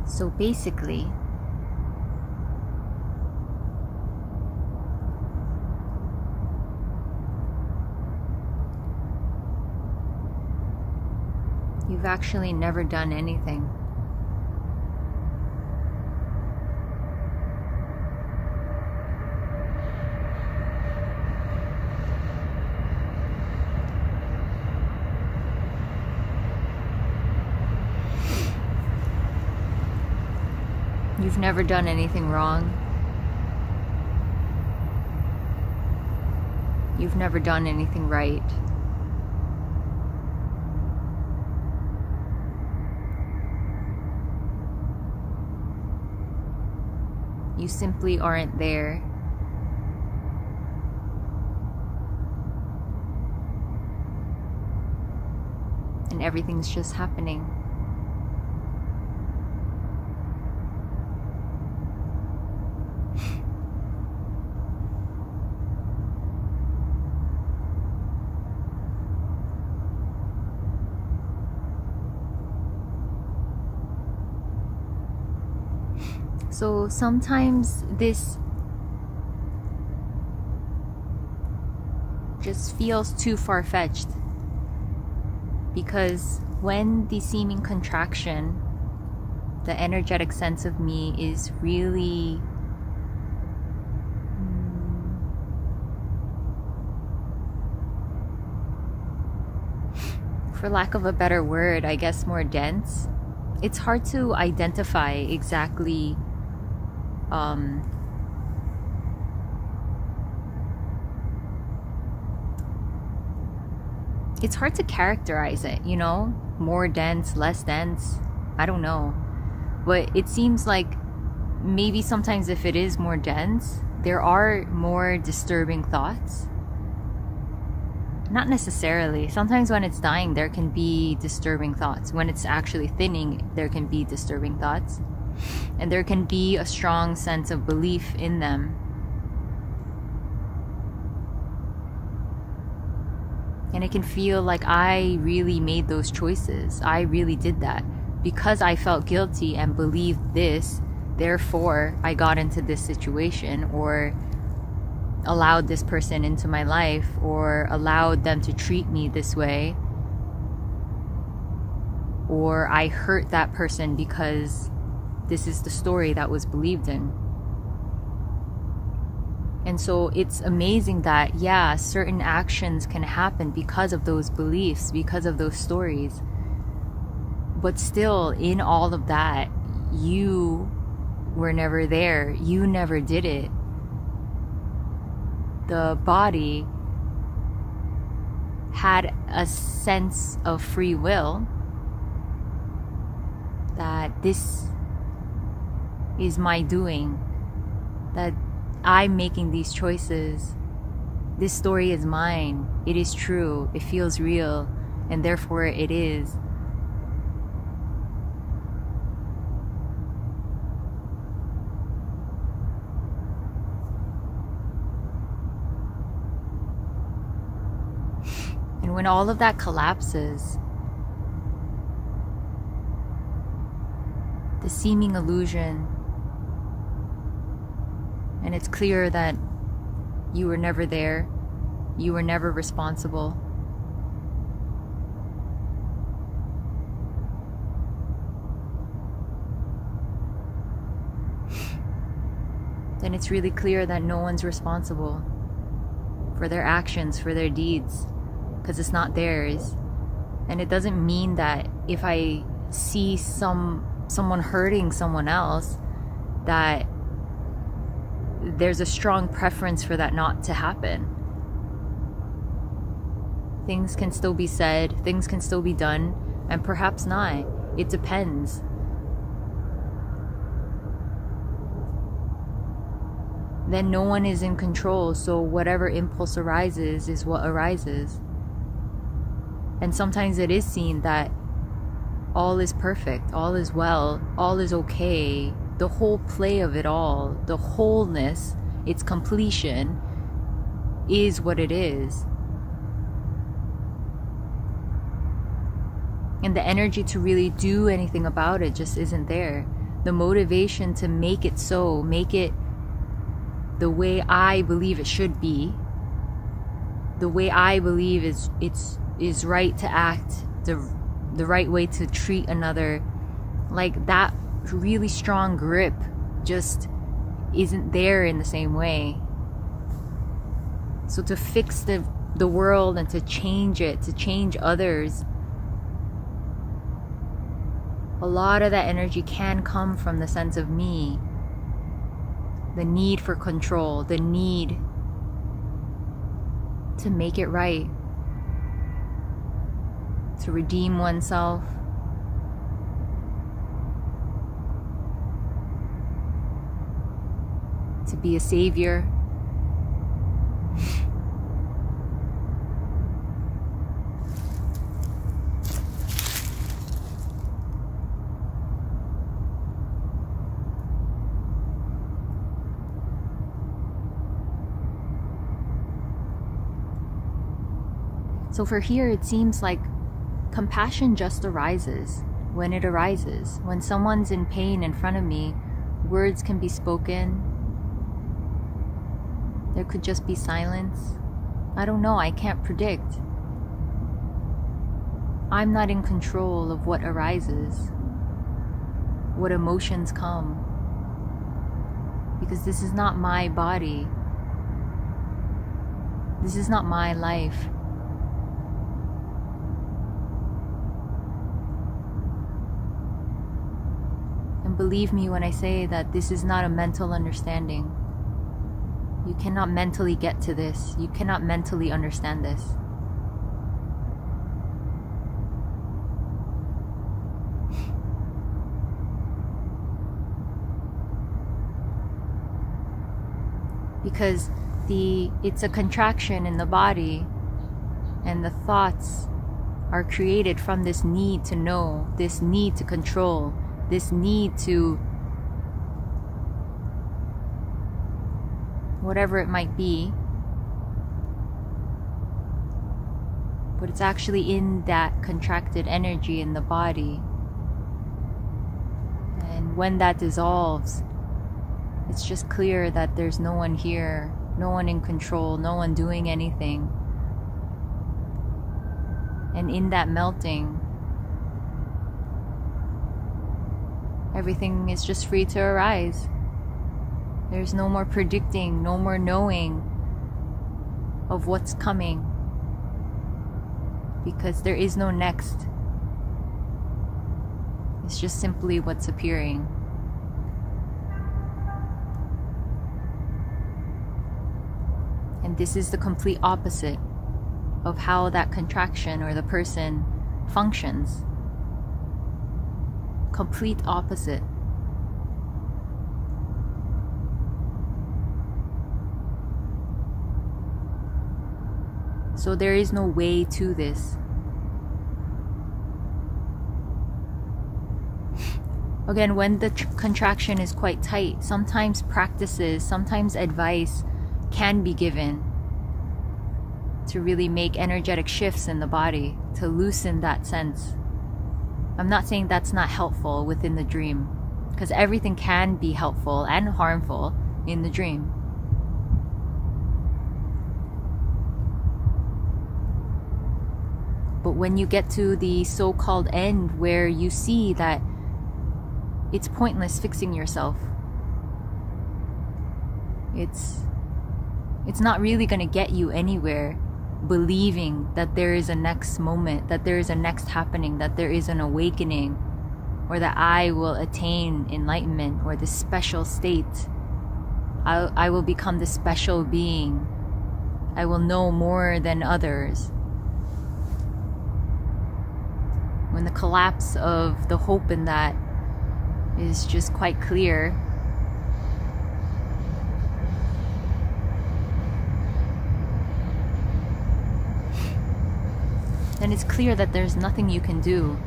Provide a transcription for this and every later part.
So basically, you've actually never done anything. You've never done anything wrong. You've never done anything right. You simply aren't there. And everything's just happening. So sometimes this just feels too far-fetched, because when the seeming contraction, the energetic sense of me is really for lack of a better word, I guess more dense, it's hard to identify exactly it's hard to characterize it, you know? More dense, less dense, I don't know. But it seems like maybe sometimes if it is more dense, there are more disturbing thoughts. Not necessarily. Sometimes when it's dying, there can be disturbing thoughts. When it's actually thinning, there can be disturbing thoughts. And there can be a strong sense of belief in them. And it can feel like I really made those choices. I really did that. Because I felt guilty and believed this, therefore I got into this situation, or allowed this person into my life, or allowed them to treat me this way, or I hurt that person because this is the story that was believed in. And so it's amazing that, yeah, certain actions can happen because of those beliefs, because of those stories. But still, in all of that, you were never there. You never did it. The body had a sense of free will that this is my doing, that I'm making these choices. This story is mine. It is true. It feels real, and therefore it is. And when all of that collapses, the seeming illusion, and it's clear that you were never there, you were never responsible. Then it's really clear that no one's responsible for their actions, for their deeds, because it's not theirs. And it doesn't mean that if I see someone hurting someone else, that there's a strong preference for that not to happen. Things can still be said, things can still be done, and perhaps not. It depends. Then no one is in control, so whatever impulse arises is what arises. And sometimes it is seen that all is perfect, all is well, all is okay. The whole play of it all, the wholeness, its completion, is what it is. And the energy to really do anything about it just isn't there. the motivation to make it so, make it the way I believe it should be, the way I believe is right to act, the right way to treat another. Like, that really strong grip just isn't there in the same way. So to fix the world and to change it, to change others, a lot of that energy can come from the sense of me. The need for control, the need to make it right, to redeem oneself, to be a savior. So for here, it seems like compassion just arises when it arises. When someone's in pain in front of me, words can be spoken. There could just be silence. I don't know, I can't predict. I'm not in control of what arises, what emotions come, because this is not my body. This is not my life. And believe me when I say that this is not a mental understanding. You cannot mentally get to this. You cannot mentally understand this. Because it's a contraction in the body, and the thoughts are created from this need to know, this need to control, this need to whatever it might be. But it's actually in that contracted energy in the body. And when that dissolves, it's just clear that there's no one here, no one in control, no one doing anything. And in that melting, everything is just free to arise. There's no more predicting, no more knowing of what's coming, because there is no next. It's just simply what's appearing. And this is the complete opposite of how that contraction or the person functions. Complete opposite. So there is no way to this. Again, when the contraction is quite tight, sometimes practices, sometimes advice can be given to really make energetic shifts in the body, to loosen that sense. I'm not saying that's not helpful within the dream, because everything can be helpful and harmful in the dream. But when you get to the so-called end, where you see that it's pointless fixing yourself, it's not really going to get you anywhere, believing that there is a next moment, that there is a next happening, that there is an awakening, or that I will attain enlightenment or this special state. I will become this special being. I will know more than others. When the collapse of the hope in that is just quite clear, then it's clear that there's nothing you can do.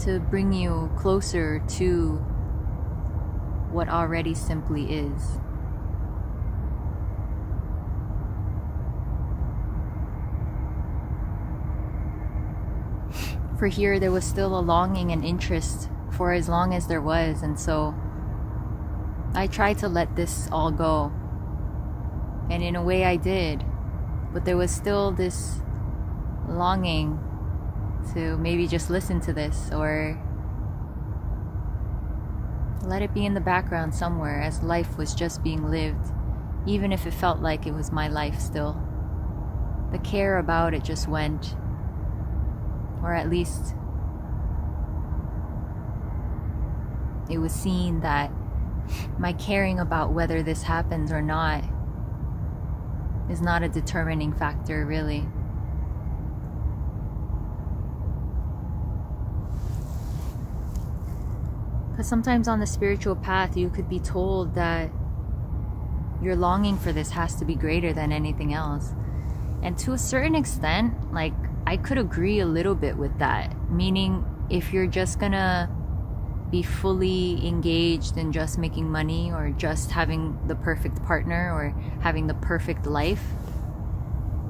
To bring you closer to what already simply is. for here, there was still a longing and interest for as long as there was. And so I tried to let this all go. And in a way I did. But there was still this longing to maybe just listen to this or let it be in the background somewhere as life was just being lived, even if it felt like it was my life still. The care about it just went, or at least it was seen that my caring about whether this happens or not is not a determining factor, really. Because sometimes on the spiritual path, you could be told that your longing for this has to be greater than anything else. And to a certain extent, like, I could agree a little bit with that. Meaning, if you're just gonna be fully engaged in just making money or just having the perfect partner or having the perfect life,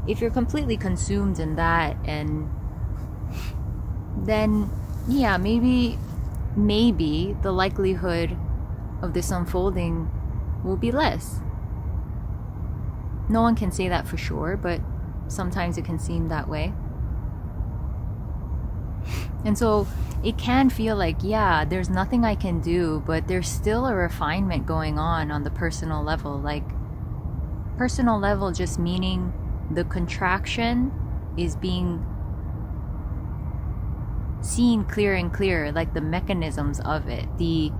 if you're completely consumed in that, and then, yeah, maybe the likelihood of this unfolding will be less. No one can say that for sure, but sometimes it can seem that way. And so it can feel like, yeah, there's nothing I can do, but there's still a refinement going on the personal level. Like, personal level just meaning the contraction is being seen clear and clear, like the mechanisms of it, the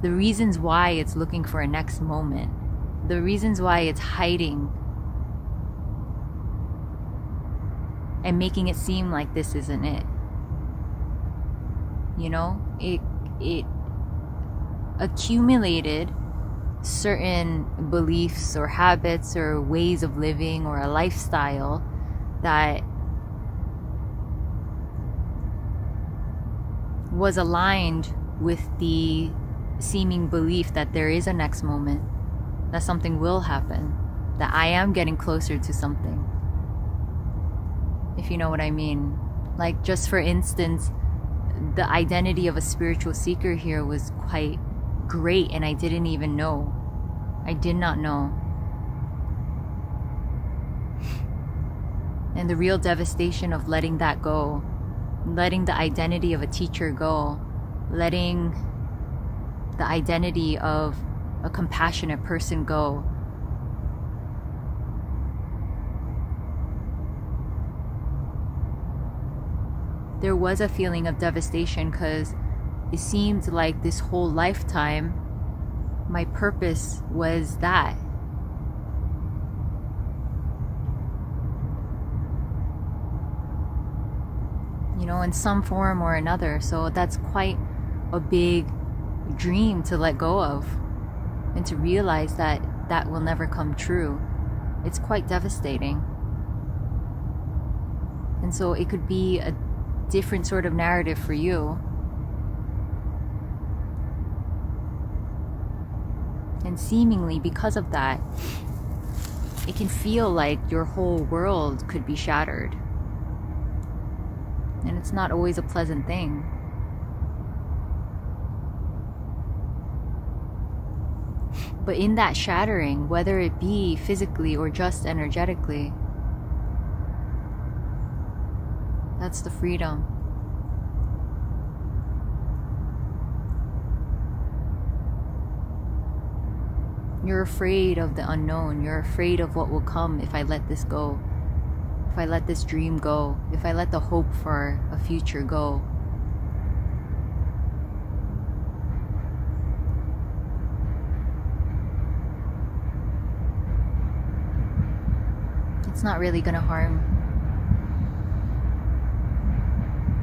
reasons why it's looking for a next moment, the reasons why it's hiding and making it seem like this isn't it. You know, it accumulated certain beliefs or habits or ways of living or a lifestyle that was aligned with the seeming belief that there is a next moment, that something will happen, that I am getting closer to something, if you know what I mean. Like, just for instance, the identity of a spiritual seeker here was quite great, and I didn't even know. I did not know. And the real devastation of letting that go, letting the identity of a teacher go, letting the identity of a compassionate person go. There was a feeling of devastation because it seemed like this whole lifetime my purpose was that. You know, in some form or another. So that's quite a big dream to let go of, and to realize that that will never come true. It's quite devastating. And so it could be a different sort of narrative for you. And seemingly, because of that, it can feel like your whole world could be shattered. And it's not always a pleasant thing. But in that shattering, whether it be physically or just energetically, that's the freedom. You're afraid of the unknown. You're afraid of what will come if I let this go. If I let this dream go. If I let the hope for a future go. It's not really gonna harm.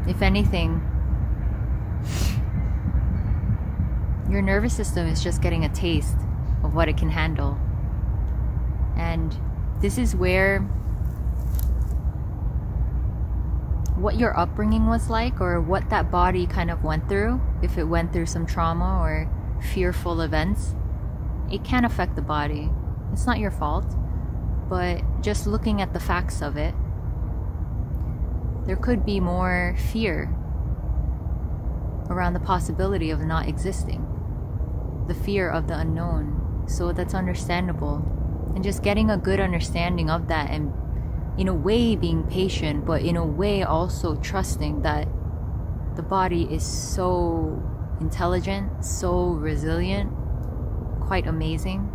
If anything, your nervous system is just getting a taste of what it can handle. And this is where what your upbringing was like, or what that body kind of went through, if it went through some trauma or fearful events, it can affect the body. It's not your fault, but just looking at the facts of it, there could be more fear around the possibility of not existing, the fear of the unknown. So that's understandable. And just getting a good understanding of that, and in a way being patient, but in a way also trusting that the body is so intelligent, so resilient, quite amazing.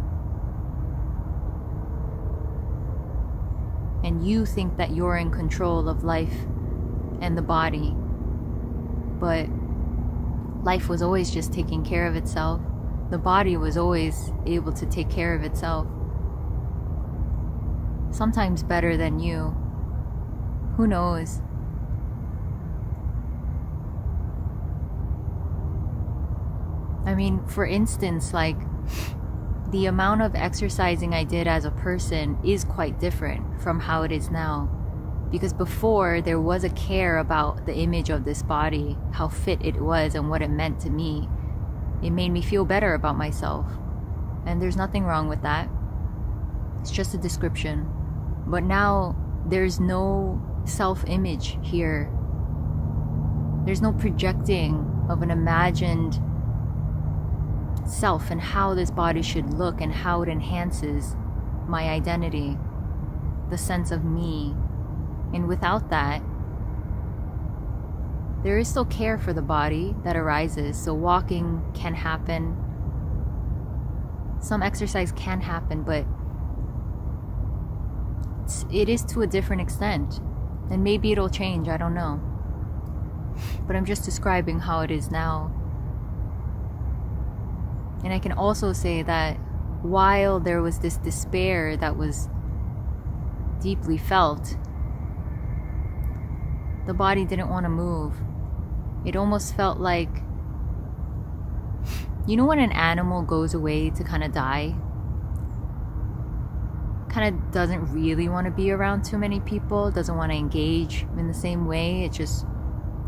And you think that you're in control of life and the body, but life was always just taking care of itself. The body was always able to take care of itself. Sometimes better than you. Who knows? I mean, for instance, like, the amount of exercising I did as a person is quite different from how it is now. Because before, there was a care about the image of this body, how fit it was and what it meant to me. It made me feel better about myself. And there's nothing wrong with that. It's just a description. But now, there's no self-image here. There's no projecting of an imagined self and how this body should look and how it enhances my identity, the sense of me. And without that, there is still care for the body that arises. So walking can happen, some exercise can happen, but it is to a different extent. And maybe it'll change, I don't know. But I'm just describing how it is now. And I can also say that while there was this despair that was deeply felt, the body didn't want to move. It almost felt like, you know when an animal goes away to kind of die? Kind of doesn't really want to be around too many people, doesn't want to engage in the same way. It just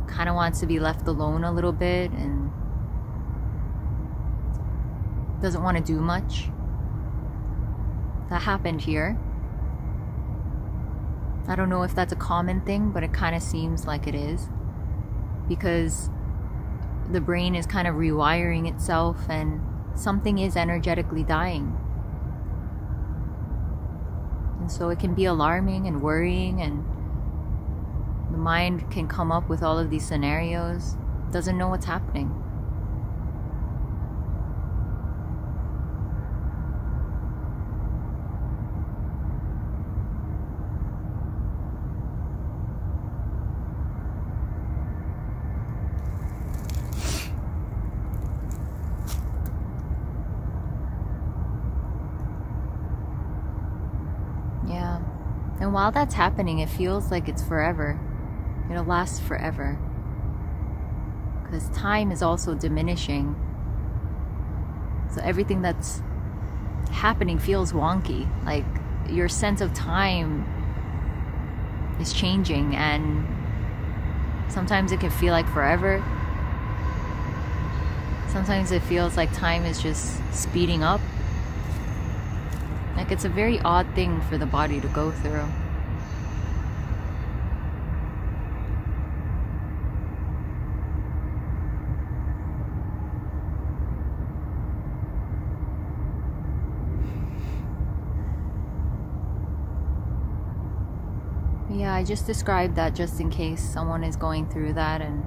kind of wants to be left alone a little bit and doesn't want to do much. That happened here. I don't know if that's a common thing, but it kind of seems like it is. Because the brain is kind of rewiring itself and something is energetically dying. And so it can be alarming and worrying, and the mind can come up with all of these scenarios, doesn't know what's happening. Yeah. And while that's happening, it feels like it's forever. It'll last forever. Because time is also diminishing. So everything that's happening feels wonky. Like your sense of time is changing, and sometimes it can feel like forever. Sometimes it feels like time is just speeding up. Like it's a very odd thing for the body to go through. Yeah, I just described that just in case someone is going through that and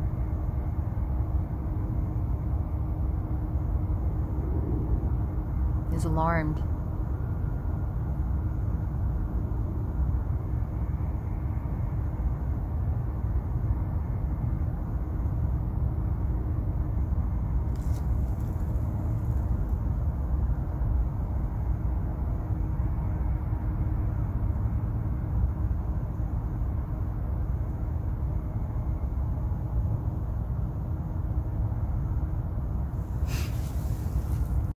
is alarmed.